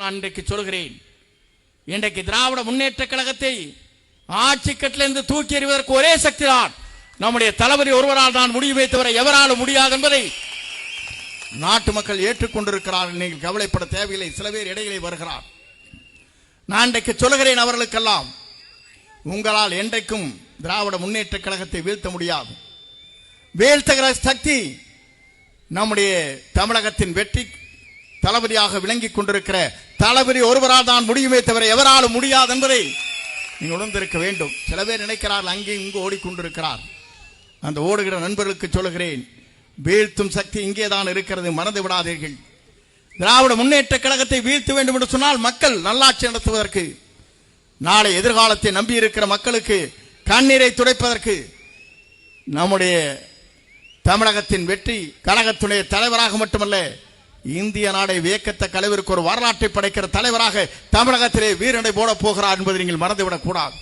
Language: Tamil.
நான் இன்றைக்கு சொல்கிறேன், இன்றைக்கு திராவிட முன்னேற்ற கழகத்தை ஆட்சி கட்டிலிருந்து தூக்கி எறிவதற்கு ஒரே சக்தி தான் நம்முடைய தளபதி ஒருவரால் தான் முடியுமே தவிர எவராலும் முடியாது என்பதை நாட்டு மக்கள் ஏற்றுக்கொண்டிருக்கிறார்கள். நீங்கள் கவலைப்பட தேவையில்லை. சில பேர் இடையிலே வருகிறார். நான் இன்றைக்கு சொல்கிறேன் அவர்களுக்கெல்லாம், உங்களால் என்றைக்கும் திராவிட முன்னேற்ற கழகத்தை வீழ்த்த முடியாது. வீழ்த்துகிற சக்தி நம்முடைய தமிழகத்தின் வெற்றி தளபதியாக விளங்கிக் கொண்டிருக்கிற தளபதி ஒருவரால் தான் முடியுமே தவிர எவராலும் முடியாது என்பதை நீங்கள் உணர்ந்திருக்க வேண்டும். சில பேர் நினைக்கிறார்கள் அங்கே இங்கு ஓடிக்கொண்டிருக்கிறார். அந்த ஓடுகிற நண்பர்களுக்கு சொல்கிறேன், வீழ்த்தும் சக்தி இங்கே தான் இருக்கிறது, மறந்து விடாதீர்கள். திராவிட முன்னேற்ற கழகத்தை வீழ்த்த வேண்டும் என்று சொன்னால் மக்கள் நல்லாட்சி நடத்துவதற்கு, நாளை எதிர்காலத்தை நம்பி இருக்கிற மக்களுக்கு கண்ணீரை துடைப்பதற்கு, நம்முடைய தமிழகத்தின் வெற்றி கழகத்துடைய தலைவராக மட்டுமல்ல, இந்திய நாடை வியக்கத்தக்க அளவிற்கு ஒரு வரலாற்றை படைக்கிற தலைவராக தமிழகத்திலே வீரனை போட போகிறார் என்பதை நீங்கள் மறந்துவிடக் கூடாது.